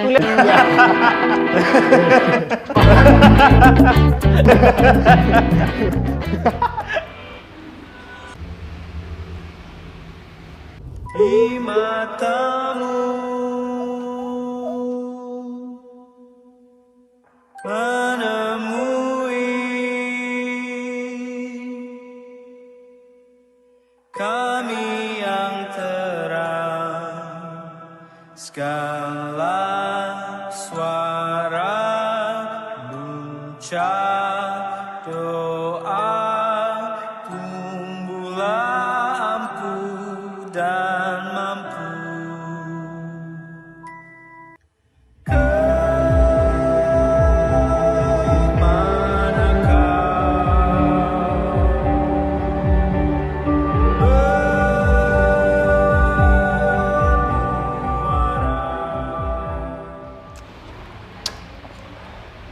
kuliah. Di matamu menemui kami yang terang, segala suara ucap doa tumbuhlah ampuh dan mampu.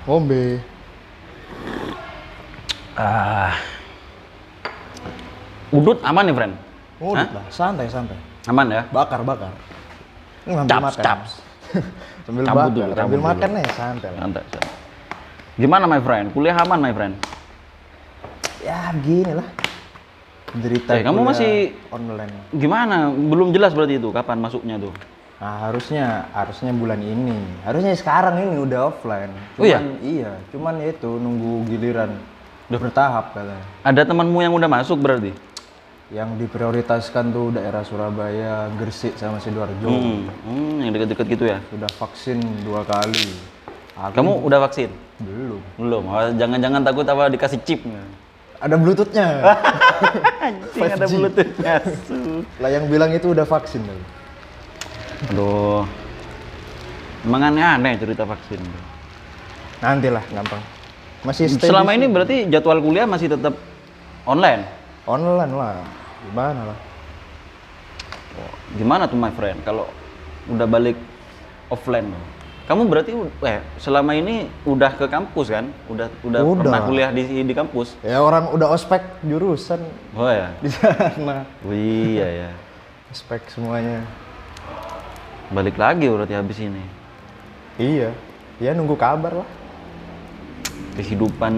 Ngombe. Udut aman nih, friend? Udah lah, santai. Aman ya? Bakar. Ini sambil makan. Caps. Sambil Cabut bakar, dulu, sambil cabut makan dulu. nih, santai lah. Santai. Gimana, my friend? Kuliah aman, my friend? Ya, begini lah. Derita Kamu kuliah masih online. gimana? Belum jelas berarti itu kapan masuknya tuh? Nah, harusnya bulan ini. Harusnya sekarang ini udah offline. Oh iya? Iya, cuman ya itu nunggu giliran. Udah bertahap katanya. Ada temanmu yang udah masuk berarti? Yang diprioritaskan tuh daerah Surabaya, Gresik sama Sidoarjo. Yang deket-deket gitu ya? Sudah vaksin 2 kali. Aku Kamu udah vaksin? belum. Belum. Oh, jangan-jangan takut apa dikasih chip? Ada Bluetooth-nya. Anjing, ada 5G. Bluetooth-nya. Lah yang bilang itu udah vaksin tuh. Aduh. Emang aneh-aneh cerita vaksin. Nantilah, gampang. Masih stay Selama di ini sini. berarti jadwal kuliah masih tetap online? Online lah. Gimana lah? Gimana tuh my friend kalau udah balik offline? Kamu berarti selama ini udah ke kampus kan? Udah pernah kuliah di kampus? Ya orang udah ospek jurusan Oh ya. di sana. Oh, iya ya. Ospek semuanya. Balik lagi berarti habis ini. Iya. Ya nunggu kabar lah. Kehidupan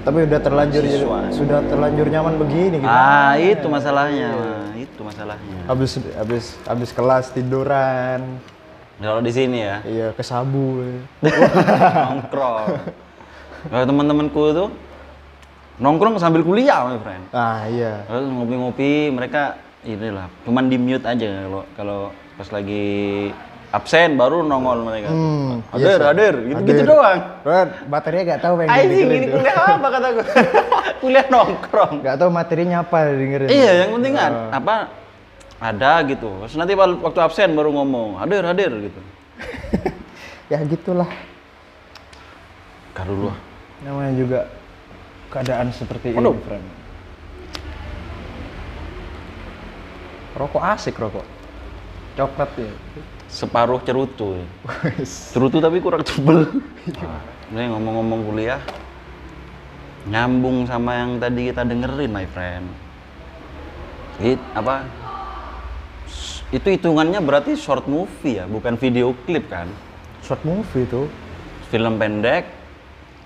Tapi udah terlanjur Mahasiswa. sudah terlanjur nyaman begini gitu. itu masalahnya. Itu masalahnya. Habis kelas tiduran. Kalau di sini ya, Iya, ke sabu. nongkrong. Kalau teman-temanku tuh nongkrong sambil kuliah, my friend. Ah, iya. Terus ngopi-ngopi, mereka inilah, cuman di mute aja kalau pas lagi absen baru nongol mereka. Hadir, gitu-gitu doang. Bro, materinya gak tahu pengen Anjing, dengerin ini tuh. kuliah apa kataku? Kuliah nongkrong. Gak tahu materinya apa dengerin. Iya, yang penting kan apa ada gitu. Terus nanti waktu absen baru ngomong, hadir gitu. Ya gitulah. Kar dulu. Namanya juga keadaan seperti ini, Waduh. friend. Rokok asik rokok. Coklat ya. Separuh cerutu. Cerutu tapi kurang tebel. Ini ngomong-ngomong kuliah, nyambung sama yang tadi kita dengerin, my friend. Itu hitungannya berarti short movie ya, bukan video klip kan? Short movie itu. Film pendek,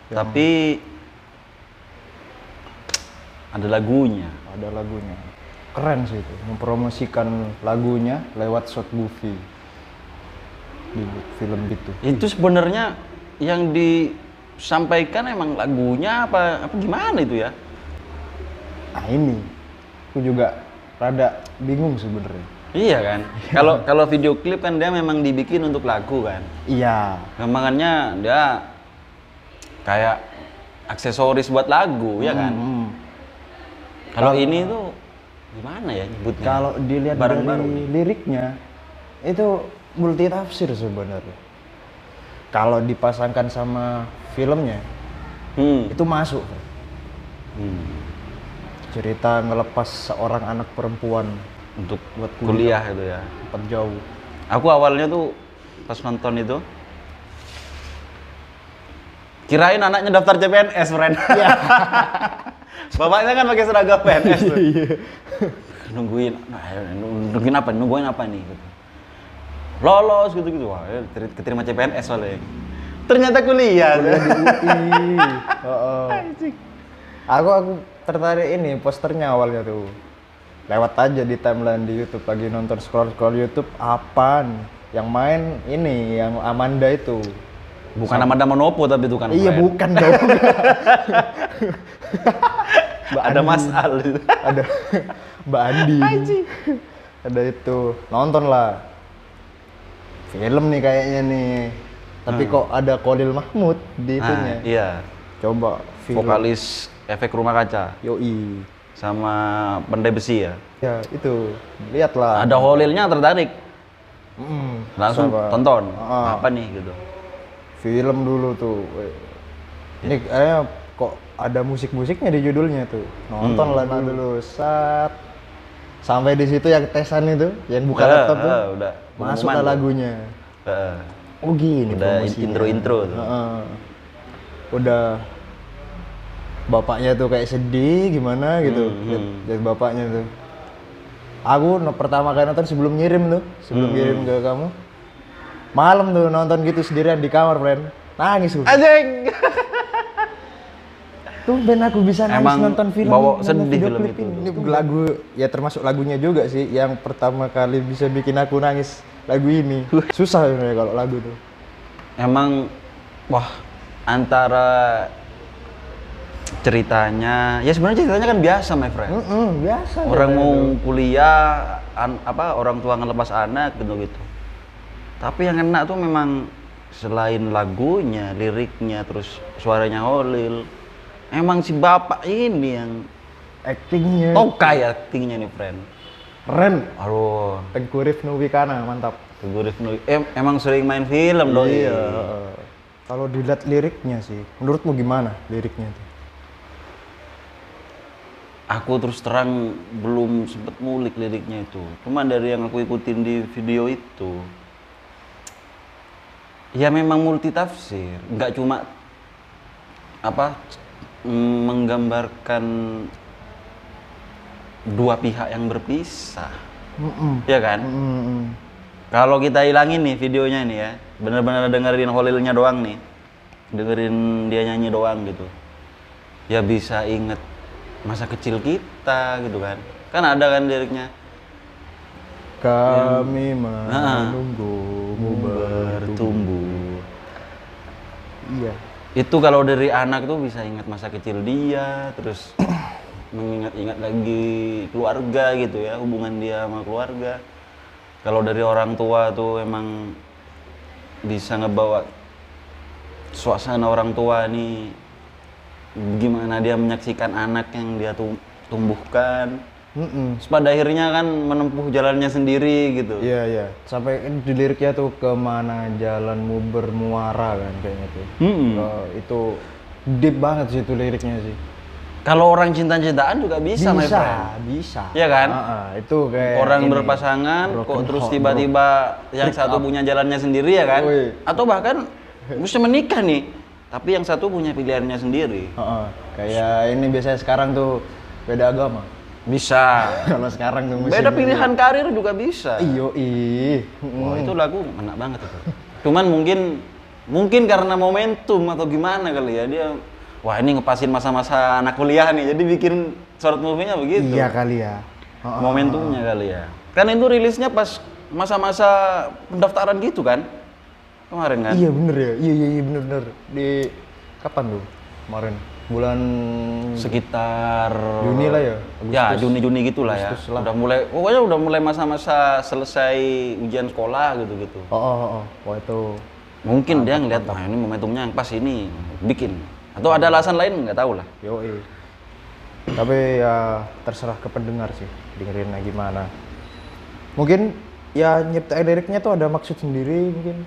tapi ada lagunya. Ada lagunya. Keren sih itu, mempromosikan lagunya lewat short movie di film itu. Itu sebenarnya yang disampaikan emang lagunya apa gimana itu ya? Nah ini, aku juga rada bingung sebenarnya. Iya kan? Kalau video klip kan dia memang dibikin untuk lagu kan. Iya. Nah, makanya dia kayak aksesoris buat lagu ya kan. Kalau ini tuh gimana ya nyebutnya? Kalau dilihat Bareng-bareng dari nih. liriknya itu multi tafsir sebenarnya. Kalau dipasangkan sama filmnya itu masuk. Cerita ngelepas seorang anak perempuan Untuk buat kuliah itu ya. tempat jauh. Aku awalnya tuh pas nonton itu kirain anaknya daftar CPNS, friend. Bapaknya kan pakai seragam PNS tuh. Nungguin apa nih gitu. lolos gitu-gitu. Wah, keterima CPNS soalnya. Ternyata kuliah. Kuliah di UI. Heeh. Aku tertarik ini posternya awalnya tuh. Lewat aja di timeline di YouTube lagi nonton scroll YouTube apaan? Yang main ini yang Amanda itu. Bukan Amanda Manopo tapi itu kan. Iya friend. bukan dong. Ada Mas Al itu. Ada Mbak Andi. Ada itu nonton lah. Film nih kayaknya nih. Tapi kok ada Khalil Mahmud di itunya. Iya. Coba film. Vokalis Efek Rumah Kaca Yoi. sama Pandai Besi ya. Ya itu lihatlah. Ada Holilnya tertarik. Langsung Sama. tonton. Ah. Apa nih gitu. Film dulu tuh. Ini kayaknya kok ada musik-musiknya di judulnya tuh. Nonton lah dulu. Sat. Sampai di situ yang tesan itu, yang buka laptop tuh. Udah. Masuk pengumuman lah tuh. lagunya. Heeh. Oh gini Udah promosinya. intro-intro tuh. Heeh. Udah bapaknya tuh kayak sedih gimana gitu. Lihat bapaknya tuh. Aku pertama kali nonton sebelum ngirim tuh, sebelum ngirim ke kamu. Malam tuh nonton gitu sendirian di kamar, friend. Nangis gue. Anjing. Tuh ben aku bisa nangis Emang nonton film bawa nonton sedih video film klip itu. ini. Ini lagu ya termasuk lagunya juga sih yang pertama kali bisa bikin aku nangis lagu ini. Susah sebenarnya kalau lagu tuh. Emang wah antara ceritanya ya sebenarnya ceritanya kan biasa my friend. Biasa. Orang ya, mau itu. kuliah orang tua ngelepas anak gitu. Tapi yang enak tuh memang selain lagunya, liriknya, terus suaranya Holil. Emang si bapak ini yang Actingnya tokai aktingnya nih friend. keren. Aduh, Tengku Rifnu Wikana mantap. Teguh Rifnu emang sering main film doi. Iya. Kalau dilihat liriknya sih, menurutmu gimana liriknya tuh? Aku terus terang belum sempet ngulik liriknya itu. Cuma dari yang aku ikutin di video itu, ya memang multi tafsir. Nggak cuma menggambarkan dua pihak yang berpisah, ya kan? Kalau kita hilangin nih videonya nih ya, bener-bener dengerin Holilnya doang nih, dengerin dia nyanyi doang gitu, ya bisa inget masa kecil kita gitu kan. Kan ada kan liriknya, Kami menunggumu bertumbuh. Iya. Itu kalau dari anak tuh bisa ingat masa kecil dia, terus mengingat-ingat lagi keluarga gitu ya, hubungan dia sama keluarga. Kalau dari orang tua tuh emang bisa ngebawa suasana orang tua nih, gimana dia menyaksikan anak yang dia tumbuhkan. Terus pada akhirnya kan menempuh jalannya sendiri gitu. Iya, iya. Sampai di liriknya tuh kemana jalanmu bermuara kan kayaknya tuh. Itu deep banget sih itu liriknya sih. Kalau orang cinta-cintaan juga bisa, my friend. Bisa. Iya kan? Itu kayak Orang ini, berpasangan kok broken terus heart, tiba-tiba yang satu punya jalannya sendiri ya kan? Woi. Atau bahkan bisa menikah nih, tapi yang satu punya pilihannya sendiri. Kayak ini biasanya sekarang tuh beda agama. Bisa. Kalau sekarang tuh Beda pilihan karir juga bisa. Iyo Wah, itu lagu enak banget itu. Cuman mungkin karena momentum atau gimana kali ya dia, wah ini ngepasin masa-masa anak kuliah nih, jadi bikin short movie-nya begitu. Iya kali ya. Momentumnya kali ya. Kan itu rilisnya pas masa-masa pendaftaran gitu kan? Kemarin kan? Iya bener ya. Iya bener. Di kapan tuh? Kemarin bulan Sekitar Juni lah ya. Ya, Juni gitulah ya. Agustus lah. Pokoknya udah mulai masa-masa selesai ujian sekolah gitu-gitu. Oh, itu Mungkin dia ngeliat, wah ini momentumnya yang pas ini, bikin. Atau ada alasan lain, nggak tahu lah. yoi. Tapi ya terserah ke pendengar sih, dengerinnya gimana. Mungkin ya nyiptain liriknya tuh ada maksud sendiri mungkin.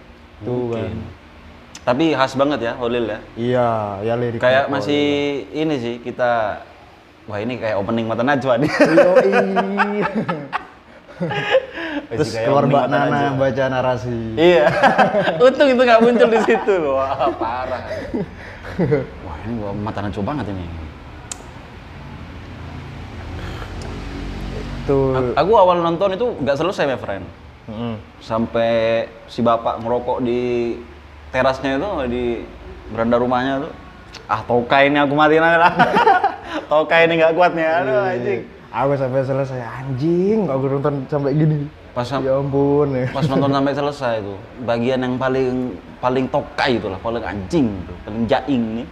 Tuh kan. Tapi khas banget ya, Holil ya. Iya, ya liriknya. Kayak masih ini sih, kita, wah ini kayak opening Mata Najwa nih. Yoi. Terus Kayak keluar opening Mbak Mata Nana Najwa. baca narasi. Iya, untung itu nggak muncul di situ. Wah, parah. Wah, ini gua Mata Najwa banget ini. Tuh. Aku awal nonton itu nggak selesai, my friend. Sampai si bapak ngerokok di terasnya itu, di beranda rumahnya tuh. Ah, Tokai ini aku matiin aja lah. Tokai ini nggak kuat nih, aduh anjing. Aku sampai selesai, anjing, aku nonton sampai gini. Pas Ya ampun. Ya. pas nonton sampai selesai itu, bagian yang paling tokai itulah, paling anjing tuh, paling jaing nih.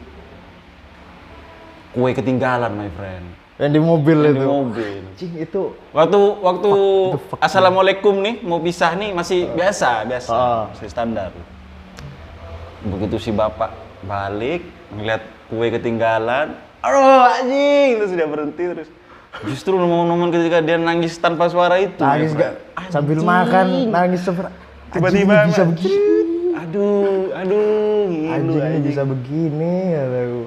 Kue ketinggalan, my friend. Yang di mobil Yang itu. di mobil. Anjing itu. Waktu fuck, assalamualaikum nih, mau pisah nih masih biasa, Ah. masih standar. Begitu si bapak balik, ngeliat kue ketinggalan, aduh anjing, terus dia berhenti terus. Justru ngomong-ngomong ketika dia nangis tanpa suara itu. Nangis my gak? friend. Sambil Anjing. makan, nangis seperti. Tiba-tiba bisa Mak. begini. Aduh, ngilu Anjing ini anjing. bisa begini, kataku.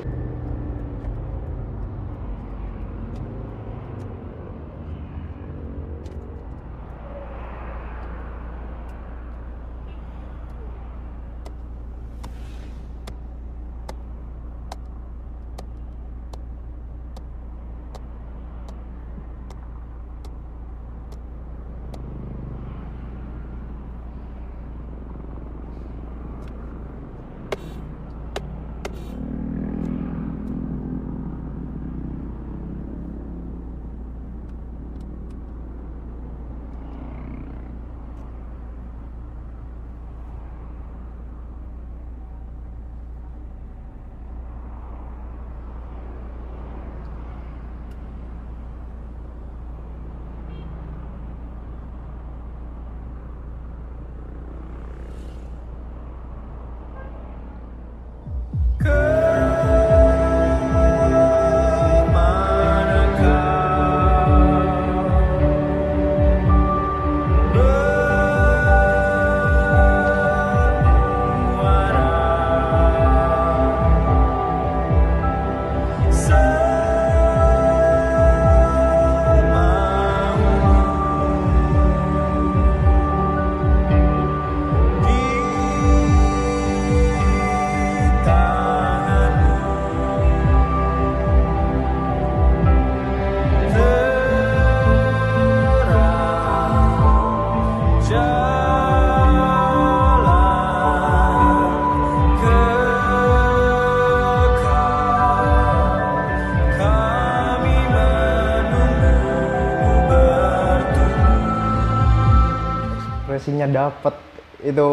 Ekspresinya dapet, itu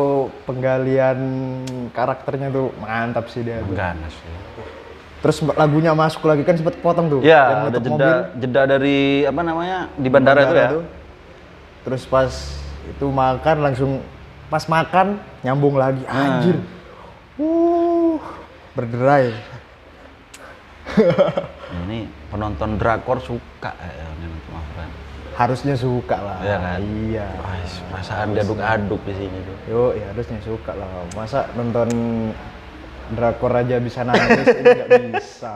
penggalian karakternya tuh mantap sih dia tuh. Ganas ya. Terus lagunya masuk lagi kan sempet potong tuh. Ya, yang ada nutup jeda dari apa namanya di bandara itu ya. tuh. Terus pas itu makan langsung pas makan nyambung lagi anjir. Berderai. Ini penonton drakor suka ya ini my friend. Harusnya suka lah. Iya kan? Iya. Wah, perasaan diaduk-aduk di sini tuh. Yo, ya harusnya suka lah. Masa nonton drakor aja bisa nangis, ini nggak bisa.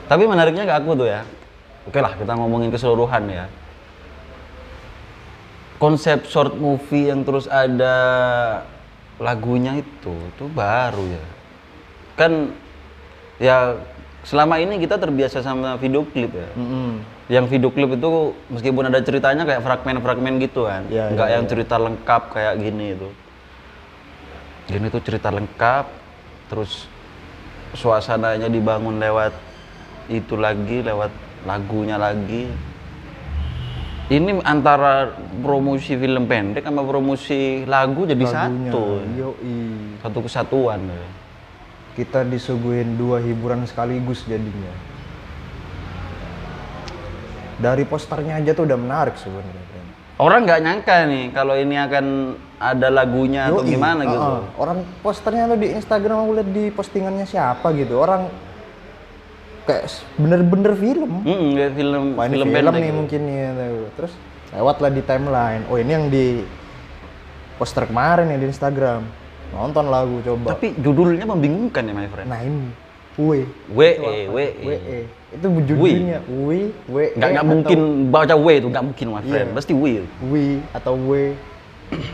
Tapi menariknya ke aku tuh ya. Oke lah, kita ngomongin keseluruhan ya. Konsep short movie yang terus ada lagunya itu baru ya. Kan ya selama ini kita terbiasa sama video klip ya. Yang video klip itu meskipun ada ceritanya kayak fragmen-fragmen gitu kan. Iya, Nggak iya, yang cerita lengkap kayak gini itu. Gini tuh cerita lengkap, terus suasananya dibangun lewat itu lagi, lewat lagunya lagi. Ini antara promosi film pendek sama promosi lagu jadi Lagunya, satu. yoi. Satu kesatuan ya. Kita disuguhin dua hiburan sekaligus jadinya. Dari posternya aja tuh udah menarik sebenarnya. Orang nggak nyangka nih kalau ini akan ada lagunya atau Yoi, gimana gitu. Orang posternya tuh di Instagram aku lihat di postingannya siapa gitu. Orang kayak bener-bener film. Kayak film Wah, ini film film pendek nih gitu. mungkin ya. Terus lewatlah di timeline. Oh ini yang di poster kemarin ya di Instagram. Nonton lagu coba. Tapi judulnya membingungkan ya my friend. Nah ini W. WE. Itu judulnya W. Nggak mungkin baca W itu, nggak mungkin my friend. Iya. Pasti W. W atau W.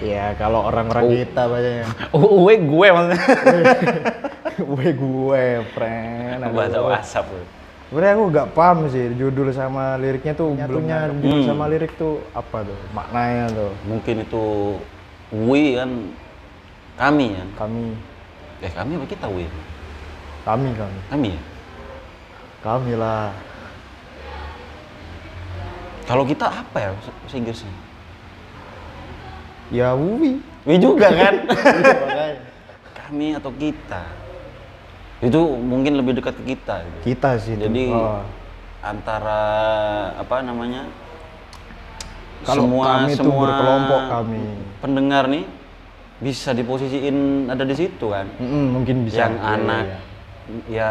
Ya kalau orang-orang kita bacanya. W gue maksudnya. W gue, friend. Aduh. Bahasa WhatsApp. Sebenarnya aku nggak paham sih judul sama liriknya tuh, nyatunya judul sama lirik tuh apa tuh maknanya tuh. Mungkin itu we kan, kami ya. Kami Kami apa kita we? kami Kami ya? kami lah. Kalau kita apa ya bahasa Inggrisnya? Ya we. We juga kan? Iya, makanya. Kami atau kita? Itu mungkin lebih dekat ke kita. Gitu. Kita sih. Jadi Oh. antara apa namanya? Kalau kami tuh berkelompok kami. pendengar nih bisa diposisiin ada di situ kan? Mungkin bisa. Yang Iya, anak iya. ya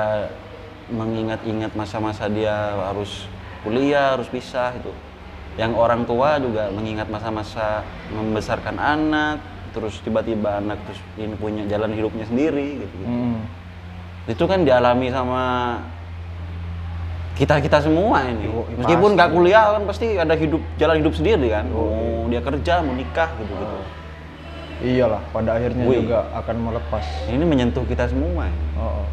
mengingat-ingat masa-masa dia harus kuliah, harus pisah itu. Yang orang tua juga mengingat masa-masa membesarkan anak, terus tiba-tiba anak terus ini punya jalan hidupnya sendiri gitu. Itu kan dialami sama kita semua ini. Oh, Meskipun pasti. nggak kuliah kan pasti ada jalan hidup sendiri kan. Dia kerja, mau nikah gitu. Iyalah, pada akhirnya Wih. juga akan melepas. Ini menyentuh kita semua. Oh.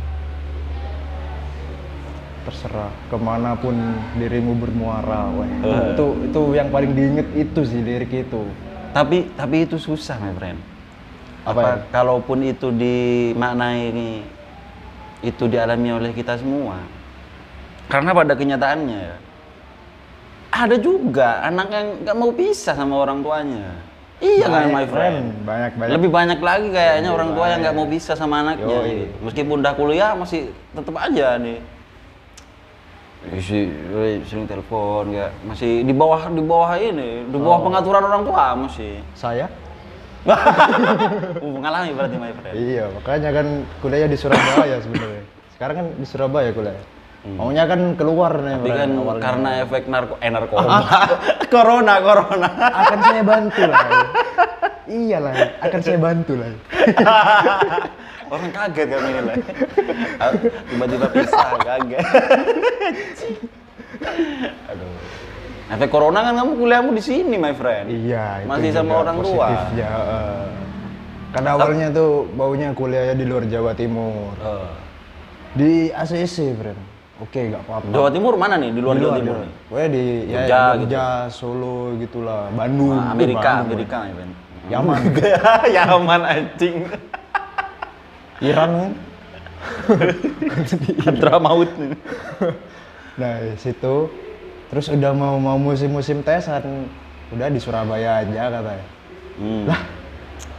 Terserah kemanapun dirimu bermuara, weh. Itu yang paling diinget itu sih lirik itu. Tapi itu susah, my friend. Apa ya? Kalaupun itu dimaknai ini, itu dialami oleh kita semua. Karena pada kenyataannya ya, ada juga anak yang nggak mau pisah sama orang tuanya. Iya kan, my friend? Banyak. Lebih banyak lagi kayaknya orang tua yang nggak mau pisah sama anaknya. Yoi. Gitu. Meskipun udah kuliah masih tetap aja nih. Sering telepon ya, masih di bawah ini, di bawah pengaturan orang tua masih. Saya? Mengalami berarti, my friend. Iya, makanya kan kuliahnya di Surabaya sebenarnya. Sekarang kan di Surabaya kuliah. Maunya kan keluar nih. Tapi kan awalnya. karena efek narkoba. corona. Akan saya bantu lah. Iyalah, akan saya bantu lah. Orang kaget kan ini lah. Tiba-tiba pisah, kaget. Aduh. Efek corona kan kamu kuliahmu di sini, my friend. Iya, itu Masih sama juga orang tua. positifnya, Karena awalnya tuh baunya kuliahnya di luar Jawa Timur. Di ACC, friend. Oke, nggak apa-apa. Jawa Timur mana nih? Di luar Jawa Timur nih? Pokoknya di Jogja Jogja, Solo gitulah, Bandung. Amerika, Bandung, my friend. Yaman. Yaman anjing. Iran kan? Hadra maut nih. Nah, di situ terus udah mau musim-musim tesan, udah di Surabaya aja katanya. Lah,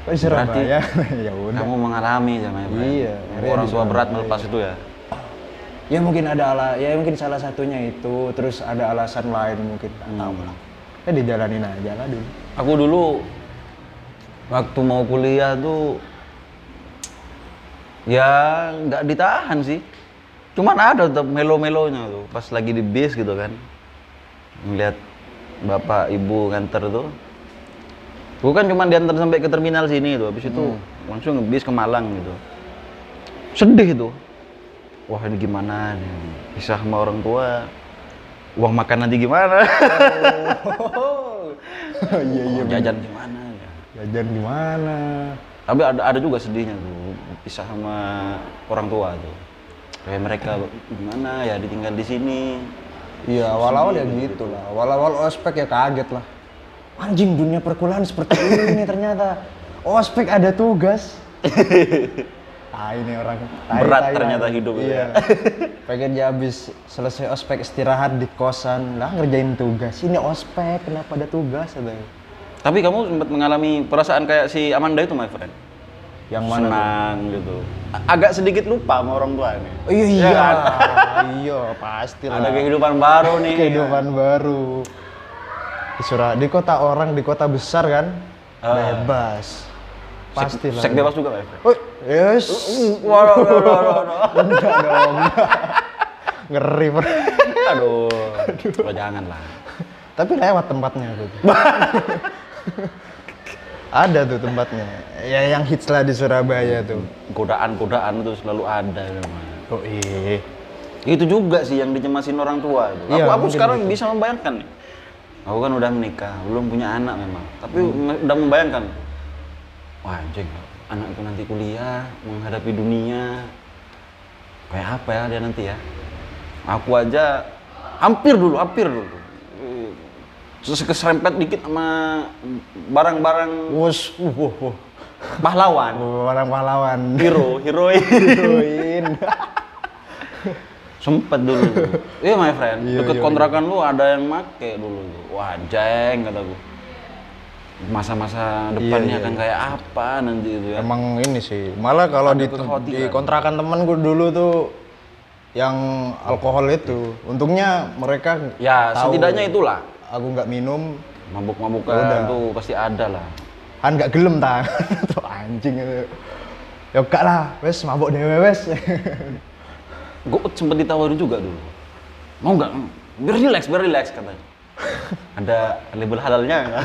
kok di Surabaya? Ya udah. Kamu mengalami sama ya, friend. Iya, Orang di tua berat Surabaya. melepas itu ya. Ya mungkin ya mungkin salah satunya itu, terus ada alasan lain mungkin, nggak tahu lah. Ya dijalanin aja lah dulu. Aku dulu waktu mau kuliah tuh ya nggak ditahan sih. Cuman ada tetap melo-melonya tuh pas lagi di bis gitu kan. Ngeliat bapak ibu nganter tuh. Bukan cuma diantar sampai ke terminal sini tuh, habis itu langsung bis ke Malang gitu. Sedih tuh. Wah ini gimana nih? Pisah sama orang tua. Uang makan nanti gimana? Iya, Jajan gimana ya? Jajan gimana? Tapi ada juga sedihnya tuh, pisah sama orang tua tuh. Kayak mereka gimana ya ditinggal di sini. Iya, awal-awal ya gitu lah. Awal-awal ospek ya kaget lah. Anjing, dunia perkuliahan seperti ini ternyata. Ospek ada tugas. Ini orang Berat ternyata hidup itu iya. Pengen dia habis selesai ospek istirahat di kosan, lah ngerjain tugas. Ini ospek, kenapa ada tugas? Tapi kamu sempat mengalami perasaan kayak si Amanda itu, my friend? Yang mana? Senang gitu. Agak sedikit lupa sama orang tua nih. Oh, iya, Ya kan? iya, pasti lah. Ada kehidupan baru nih. Kehidupan baru. Di kota orang, di kota besar kan, bebas. Pasti lah. Seks bebas juga, my friend? Oh, yes. Waduh. Enggak dong. Ngeri, bro. Aduh. Lo jangan lah. Tapi lewat tempatnya tuh. Ada tuh tempatnya. Ya yang hits lah di Surabaya tuh. Godaan-godaan itu selalu ada. Memang. Oh iya. Itu juga sih yang dicemasin orang tua itu. Iya, Aku mungkin sekarang gitu. bisa membayangkan nih. Aku kan udah menikah, belum punya anak memang. Tapi udah membayangkan. Wah anjing, anak itu nanti kuliah, menghadapi dunia. Kayak apa ya dia nanti ya? Aku aja hampir dulu. Terus keserempet dikit sama barang-barang Wus, pahlawan. orang pahlawan. Heroin. Heroin. Sempet dulu. Iya my friend, Iya, deket iya, kontrakan lu ada yang make dulu. Wah jeng kataku. Masa-masa depannya iya, akan kayak apa nanti itu ya. Emang ini sih, malah kalau Ada di kekhawatiran. kontrakan temen gue dulu tuh yang alkohol itu, untungnya mereka Ya tahu setidaknya itulah. aku nggak minum, Mabuk-mabukan Udah. tuh pasti ada lah. kan nggak gelem ta. Tuh anjing itu. Ya enggak lah, wes mabuk dewe wes. Gue sempet ditawarin juga dulu. Mau nggak? Biar relax katanya. Ada label halalnya nggak?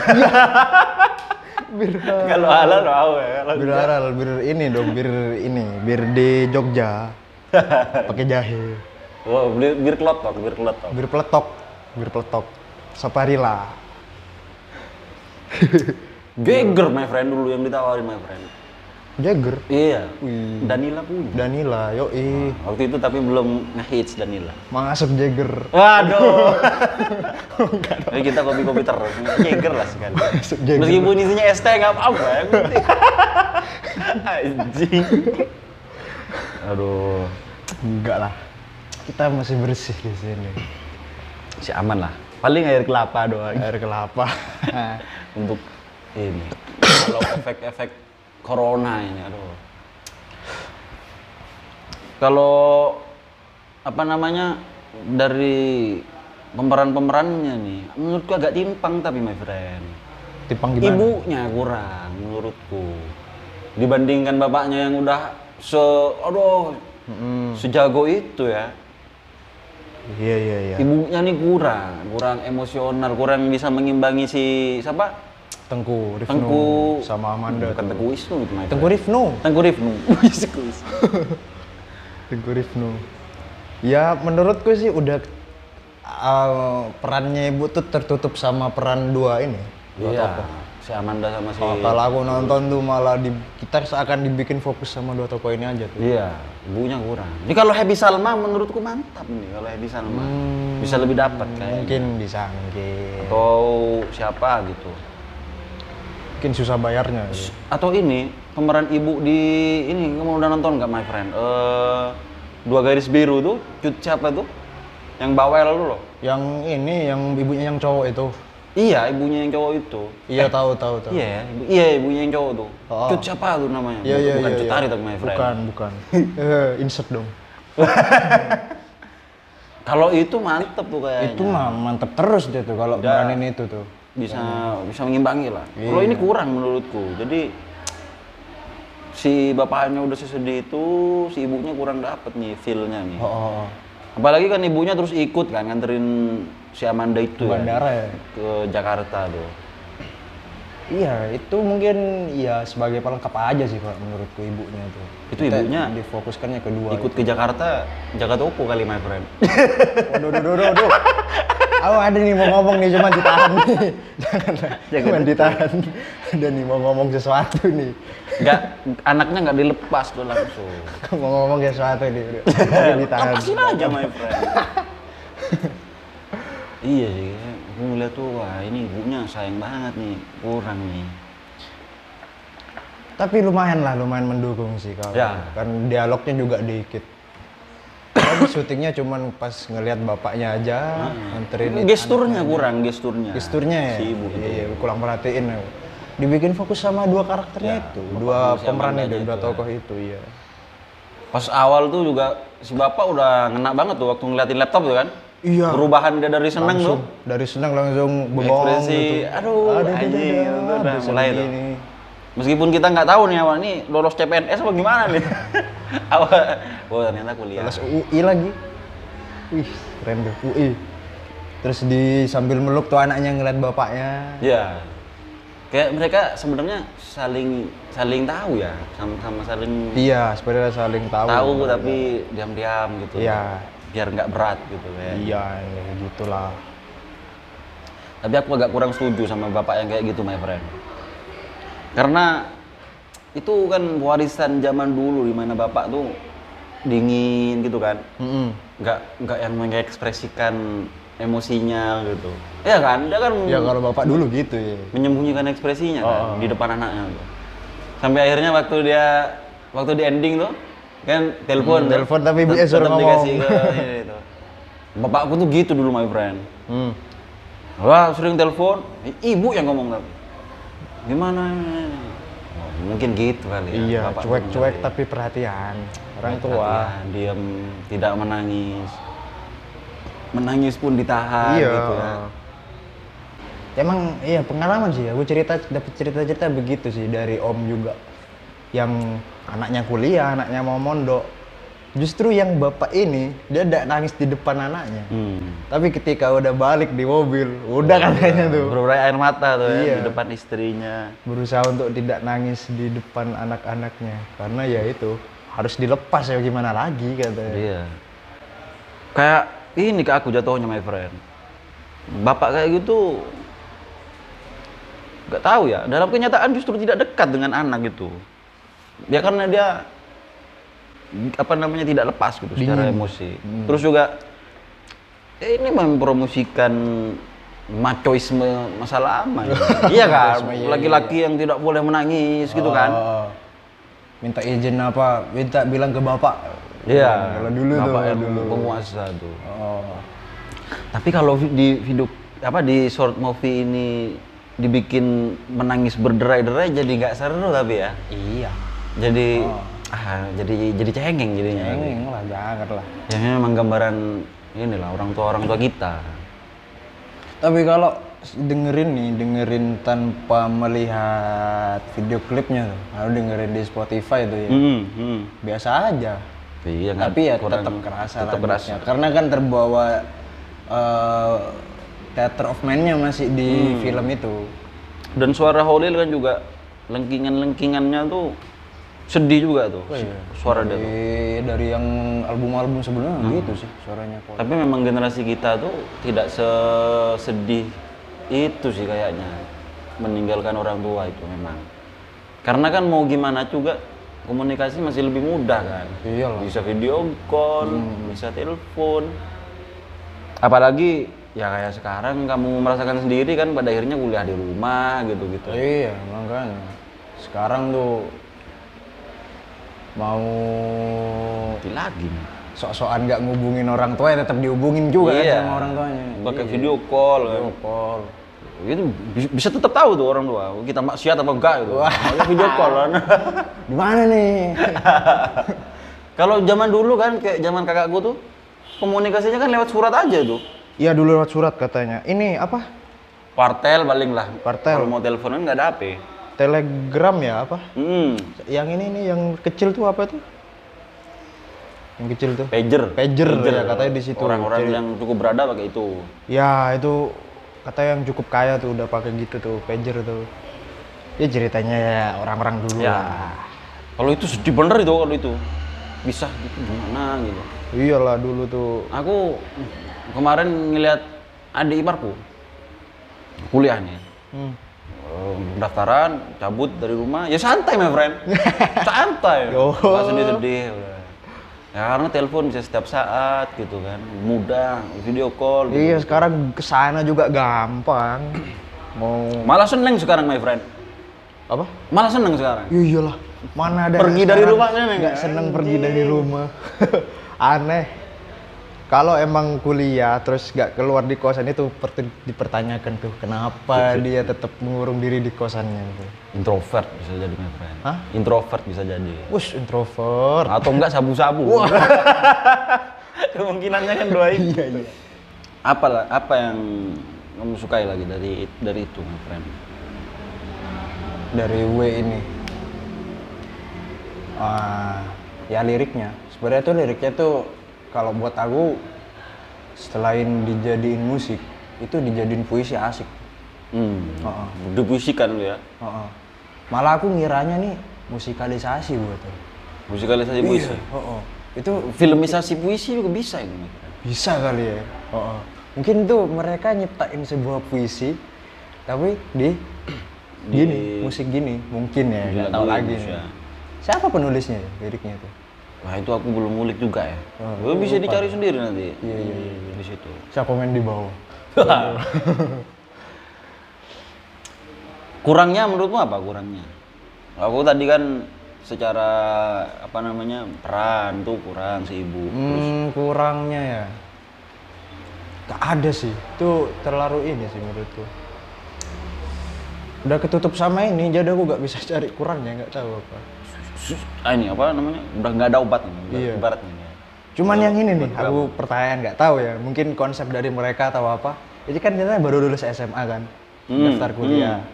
Kalau halal mau ya. Kalau Bir halal, bir ini dong, bir di Jogja. Pakai jahe. oh, bir kelotok. Bir peletok. Saparilla. Geger my friend dulu yang ditawarin my friend. Jagger. Iya. Wih. Danila punya. Danila, yoi. Waktu itu tapi belum ngehits Danila. Masuk Jagger. Waduh. Jadi kita kopi-kopi terus. Jagger lah sekali. Jagger. Meskipun isinya es teh nggak apa-apa ya. Anjing. Aduh. Enggak lah. Kita masih bersih di sini. Si aman lah. Paling air kelapa doang. Air kelapa. Untuk ini. Kalau efek-efek corona ini, aduh. Kalau apa namanya dari pemeran-pemerannya nih, menurutku agak timpang tapi my friend. Tipang gimana? Ibunya kurang menurutku. Dibandingkan bapaknya yang udah sejago itu ya. Iya. Ibunya nih kurang emosional, kurang bisa mengimbangi si siapa? Tengku Rifnu Tengku sama Amanda. Bukan Tengku Wisnu itu my friend. Tengku Rifnu. Tengku Rifnu. Tengku Rifnu. Ya menurutku sih udah perannya ibu tuh tertutup sama peran dua ini. Dua Iya. tokoh. Si Amanda sama si. Kalau aku nonton tuh malah kita seakan dibikin fokus sama dua tokoh ini aja tuh. Iya, ibunya kurang. Ini kalau Happy Salma menurutku mantap nih kalau Happy Salma. Bisa lebih dapat kayaknya. Mungkin bisa mungkin. Atau siapa gitu. Mungkin susah bayarnya. Ya. Atau ini pemeran ibu di ini kamu udah nonton nggak my friend? Dua Garis Biru tuh, siapa tuh? Yang bawel lu loh. Yang ini, yang ibunya yang cowok itu. Iya, ibunya yang cowok itu. Iya tahu. Iya, ibunya yang cowok tuh. Oh. Cut siapa tuh namanya? Iya. Bukan Cut Tari tapi my friend. Bukan. Insert dong. Kalau itu mantep tuh kayaknya. Itu mah mantep terus dia tuh kalau Udah. meranin itu tuh. bisa mengimbangi lah. Iya. Kalau ini kurang menurutku. Jadi si bapaknya udah sesedih itu, si ibunya kurang dapet nih feel-nya nih. Oh. Apalagi kan ibunya terus ikut kan nganterin si Amanda itu Bandara ya. ke Jakarta tuh. Iya, itu mungkin ya sebagai pelengkap aja sih kalau menurutku ibunya itu. Itu ibunya difokuskannya kedua. Ikut ke Jakarta, jaga toko kali my friend. Waduh. Aku ada nih mau ngomong nih, cuman ditahan nih. Cuman ditahan. Ada nih mau ngomong sesuatu nih. Anaknya nggak dilepas tuh langsung. Mau ngomong sesuatu nih. Udah ditahan. Lepasin aja my friend. Iya sih, aku ngeliat tuh, wah ini ibunya sayang banget nih, kurang nih. Tapi lumayan mendukung sih kalau. Ya. Kan dialognya juga dikit. Tapi syutingnya cuman pas ngelihat bapaknya aja, nganterin Gesturnya kurang, gesturnya. gesturnya ya. Si ibu itu. Iya, kurang perhatiin. Dibikin fokus sama dua karakternya Ya, itu, bapak dua si pemeran Amanda itu, aja dua itu, tokoh itu, iya. Pas awal tuh juga si bapak udah ngena banget tuh waktu ngeliatin laptop tuh kan. Iya. Perubahan dia dari seneng tuh. Dari senang langsung bengong Ekspresi, gitu. aduh, anjing, itu udah bisa mulai tuh. begini. Meskipun kita nggak tahu nih awal nih lolos CPNS apa gimana nih. Awal, oh ternyata kuliah. Terus UI lagi. Wih, keren tuh, UI. Terus sambil meluk tuh anaknya ngeliat bapaknya. Ya, kayak mereka sebenarnya saling tahu ya, sama saling Iya, sebenarnya saling tahu. tapi diam-diam gitu. Iya. Biar nggak berat gitu ya. Iya, ya gitulah. Tapi aku agak kurang setuju sama bapak yang kayak gitu, my friend. Karena itu kan warisan zaman dulu di mana bapak tuh dingin ending gitu kan. Mm-mm. Nggak yang mengekspresikan emosinya gitu. Iya kan? Dia kan Ya kalau bapak dulu gitu ya. menyembunyikan ekspresinya kan Oh. di depan anaknya tuh. Sampai akhirnya waktu di ending tuh kan telepon tuh, telepon tapi ibunya suruh tetap ngomong. dikasih ke ini tuh. Bapakku tuh gitu dulu my friend. Hmm. Wah sering telepon, ibu yang ngomong tapi gimana? Oh, mungkin gitu kali ya. Iya, Bapak cuek-cuek tuh tapi perhatian. Orang perhatian, tua. diam, tidak menangis. Menangis pun ditahan Iya. gitu ya. Emang iya pengalaman sih. Aku dapat cerita-cerita begitu sih dari om juga. Yang anaknya kuliah, anaknya mau mondok. Justru yang bapak ini dia tidak nangis di depan anaknya. Tapi ketika udah balik di mobil, udah katanya tuh Berurai air mata tuh ya Iya. di depan istrinya. berusaha untuk tidak nangis di depan anak-anaknya. Karena ya itu harus dilepas ya gimana lagi katanya. Iya. Kayak ini ke aku jatuhnya my friend. Bapak kayak gitu nggak tahu ya. Dalam kenyataan justru tidak dekat dengan anak gitu. Ya karena dia apa namanya tidak lepas gitu secara emosi. Terus juga ini mempromosikan machoisme masa lama. Ya. Iya kan? Laki-laki yang tidak boleh menangis gitu kan. Oh, minta izin apa? Minta bilang ke bapak. Iya. Kalau dulu Bapak tuh yang dulu. penguasa tuh. Oh. Tapi kalau di video di short movie ini dibikin menangis berderai-derai jadi nggak seru tapi ya. Iya. Jadi jadi cengeng jadinya. Cengeng lah, jangan lah. Ya memang gambaran inilah orang tua kita. Tapi kalau dengerin tanpa melihat video klipnya tuh, kalau dengerin di Spotify tuh ya, biasa aja. Iya nggak- Tapi ya kurang- tetap kerasa tetap lah kerasa. beatnya. Karena kan terbawa theater of man-nya masih di film itu. Dan suara Holil kan juga lengkingan-lengkingannya tuh sedih juga tuh. Suara dia tuh. Dari yang album-album sebelumnya gitu sih suaranya kok. Tapi memang generasi kita tuh tidak sesedih itu sih kayaknya meninggalkan orang tua itu memang. Karena kan mau gimana juga komunikasi masih lebih mudah kan. Iyalah. Bisa video call, bisa telepon. Apalagi ya kayak sekarang kamu merasakan sendiri kan pada akhirnya kuliah di rumah gitu-gitu. Iya, makanya. Sekarang tuh mau Lagi nih. sok-sokan nggak ngubungin orang tua ya tetap dihubungin juga kan Iya. sama orang tuanya. Pakai Iya. video call kan. Video call. Itu bisa tetap tahu tuh orang tua kita maksiat apa enggak gitu. Pakai video call kan. Di mana nih? Kalau zaman dulu kan kayak zaman kakakku tuh komunikasinya kan lewat surat aja tuh. Iya dulu lewat surat katanya. Ini apa? Partel paling lah. Partel. Kalau mau teleponan nggak ada HP. Telegram ya apa? Hmm. Yang ini nih yang kecil tuh apa tuh? Yang kecil tuh. Pager. Pager ya katanya di situ. Orang-orang Jadi- yang cukup berada pakai itu. Ya itu kata yang cukup kaya tuh udah pakai gitu tuh pager tuh. Ya ceritanya ya orang-orang dulu Ya. lah. Kalau itu sedih bener itu kalau itu. Bisa gitu gimana gitu. Iyalah dulu tuh. Aku kemarin ngeliat adik iparku kuliah nih. Pendaftaran, cabut dari rumah, ya santai my friend. Santai. Oh. Nggak sedih-sedih. udah. Ya karena telepon bisa setiap saat gitu kan. Mudah, video call. Gitu. Iya sekarang kesana juga gampang. Mau Malah seneng sekarang my friend. apa? Malah seneng sekarang. Ya iyalah. Mana ada Pergi dari sekarang rumahnya, Neng. nggak seneng pergi dari rumah. Aneh. Kalau emang kuliah terus nggak keluar di kosan itu dipertanyakan tuh kenapa dia tetap mengurung diri di kosannya itu. Introvert bisa jadi my friend. Hah? Introvert bisa jadi. Wush introvert. Atau enggak sabu-sabu. Kemungkinannya kan dua itu. Iya. Apa yang kamu sukai lagi dari itu my friend? Dari W ini. Ya liriknya. Sebenarnya tuh liriknya tuh kalau buat aku selain dijadiin musik itu dijadiin puisi asik. Dipuisikan lu ya. Heeh. Malah aku ngiranya nih musikalisasi buatnya. Musikalisasi puisi. Heeh. Itu Filmisasi puisi juga bisa ini. my friend. bisa kali ya. Heeh. Mungkin tuh mereka nyiptain sebuah puisi tapi di gini, musik gini. Mungkin ya, nggak tahu Dilaguin, lagi ya. nih. Siapa penulisnya ya, liriknya itu? Wah itu aku belum ngulik juga ya. Oh, Bisa dicari sendiri nanti. Iya. Di situ. Saya komen di bawah. Kurangnya menurutmu apa kurangnya? Aku tadi kan secara apa namanya peran tuh kurang si ibu. Kurangnya ya. Gak ada sih. Itu terlalu ini sih menurutku. Udah ketutup sama ini, jadi aku gak bisa cari kurangnya, nggak tahu apa. Ini apa namanya? Udah nggak ada obatnya. Iya. Ibaratnya. Ya. Cuman yang ini nih, obat aku pertanyaan nggak tahu ya. Mungkin konsep dari mereka atau apa. Jadi kan kita baru lulus SMA kan, daftar kuliah.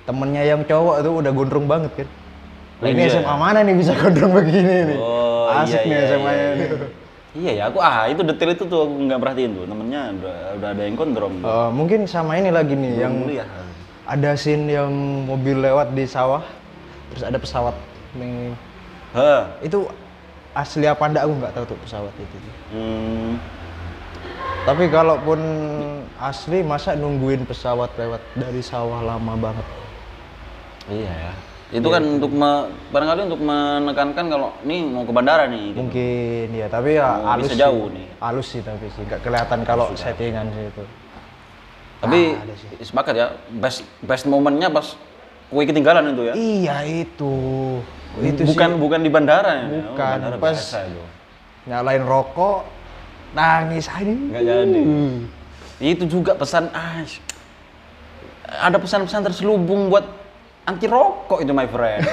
Temennya yang cowok tuh udah gondrong banget kan. Lah ini Iya. SMA mana nih bisa gondrong begini nih? Oh, Asik iya, nih iya, SMA-nya iya. nih. Iya ya, aku itu detail itu tuh aku nggak perhatiin tuh. Temennya udah ada yang gondrong. Mungkin sama ini lagi nih, yang kuliah. ada scene yang mobil lewat di sawah, terus ada pesawat nih. Itu asli apa enggak aku nggak tahu tuh pesawat itu. Tapi kalaupun asli, masa nungguin pesawat lewat dari sawah lama banget? Iya ya. Itu kan untuk barangkali untuk menekankan kalau nih mau ke bandara nih. Gitu. Mungkin ya, tapi ya Oh, halus bisa sih. jauh nih. Halus sih tapi sih nggak kelihatan kalau settingan sih itu. Tapi ada sih. sepakat ya, best momennya pas kue ketinggalan itu ya. Iya itu. Itu Bukan di bandara ya. Bukan, Bandara pas biasa itu. nyalain rokok, nangis aja. Nggak jadi. Itu juga pesan ada pesan-pesan terselubung buat anti rokok itu my friend.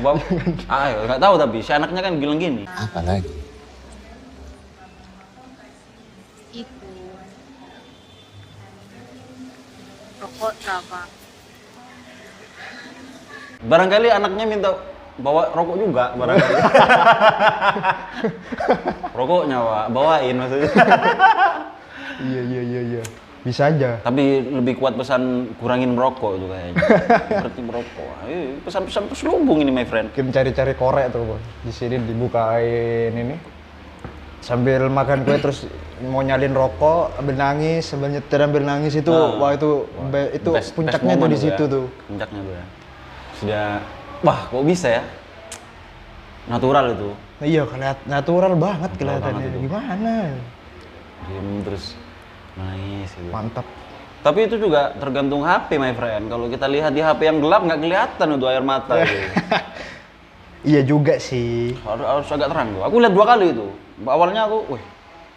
Nggak tahu tapi si anaknya kan bilang gini. Apa lagi? Itu rokok berapa? Barangkali anaknya minta bawa rokok juga barangkali. Rokoknya Pak, bawain maksudnya. Iya. Bisa aja. Tapi lebih kuat pesan kurangin merokok itu kayaknya. Berarti merokok. Pesan-pesan terselubung ini my friend. Mungkin cari-cari korek tuh, Bos. Di sini dibukain ini. Sambil makan kue terus mau nyalin rokok, sambil nangis, sambil nyetir sambil nangis itu, wah itu puncaknya tuh moment di itu situ ya. tuh. Puncaknya tuh ya. Sudah, wah kok bisa ya? Natural itu. Iya, natural banget Natural kelihatannya. banget itu. Gimana? Diem terus nangis gitu. Mantap. Tapi itu juga tergantung HP my friend. Kalau kita lihat di HP yang gelap nggak kelihatan itu air mata itu. Iya juga sih. Harus agak terang tuh. Aku lihat 2 kali itu. Awalnya aku, wih,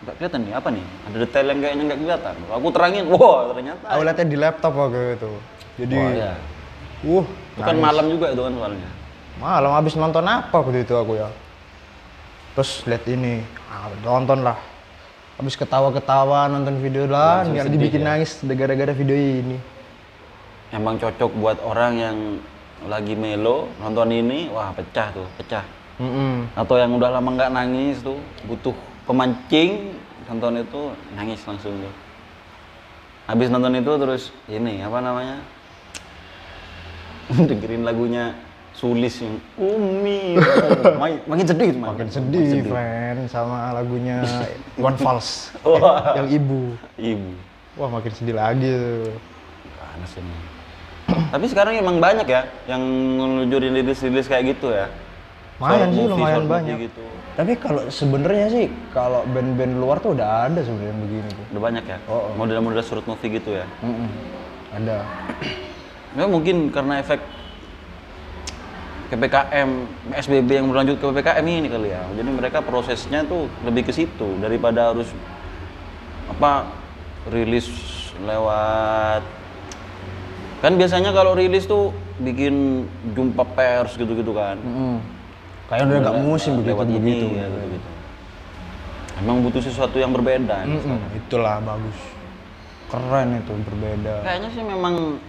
nggak kelihatan nih apa nih? Ada detail yang kayaknya nggak kelihatan. Aku terangin, wah ternyata. Aku lihatnya di laptop waktu itu. Jadi, Wah, iya. Itu kan nangis. malam juga itu kan soalnya. Malam habis nonton apa waktu itu aku ya. Terus lihat ini, nonton lah. Habis ketawa-ketawa nonton video lah, Langsung nggak sedih dibikin ya? nangis gara-gara video ini. Emang cocok buat orang yang lagi melo nonton ini, wah pecah tuh, pecah. Atau yang udah lama nggak nangis tuh, butuh pemancing, nonton itu nangis langsung tuh. Habis nonton itu terus ini apa namanya? Dengerin lagunya Sulis yang Umi, makin sedih itu, Makin sedih, friend, sama lagunya Iwan Fals, Wah. yang ibu. Ibu. Wah makin sedih lagi tuh. Panas ini. Tapi sekarang emang banyak ya yang ngelunjurin rilis-rilis kayak gitu ya. Lumayan Short sih, movie, lumayan short movie banyak. gitu. Tapi kalau sebenarnya sih, kalau band-band luar tuh udah ada sebenarnya yang begini tuh. Udah banyak ya? Oh. Model-model short movie gitu ya? Ada. Ya mungkin karena efek PPKM, PSBB yang berlanjut ke PPKM ini kali ya. Jadi mereka prosesnya tuh lebih ke situ daripada harus apa rilis lewat. Kan biasanya kalau rilis tuh bikin jumpa pers gitu-gitu kan. Kayaknya udah nggak musim Lewat begitu. ini, ya, gitu-gitu. Emang butuh sesuatu yang berbeda. Itulah bagus. Keren itu, berbeda. Kayaknya sih memang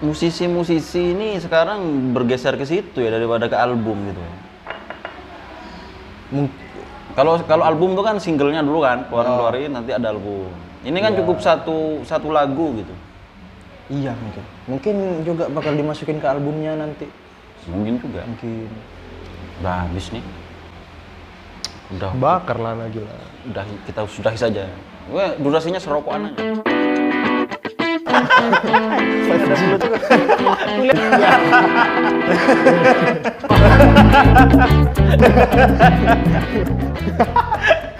musisi-musisi ini sekarang bergeser ke situ ya daripada ke album gitu. Kalau album tuh kan singlenya dulu kan, keluarin nanti ada album. Ini kan cukup satu lagu gitu. Iya mungkin. Mungkin juga bakal dimasukin ke albumnya nanti. Mungkin juga. Mungkin. Udah habis nih. Udah Bakar lah lagi lah. kita sudahi saja. Durasinya serokokan aja. Dulu tuh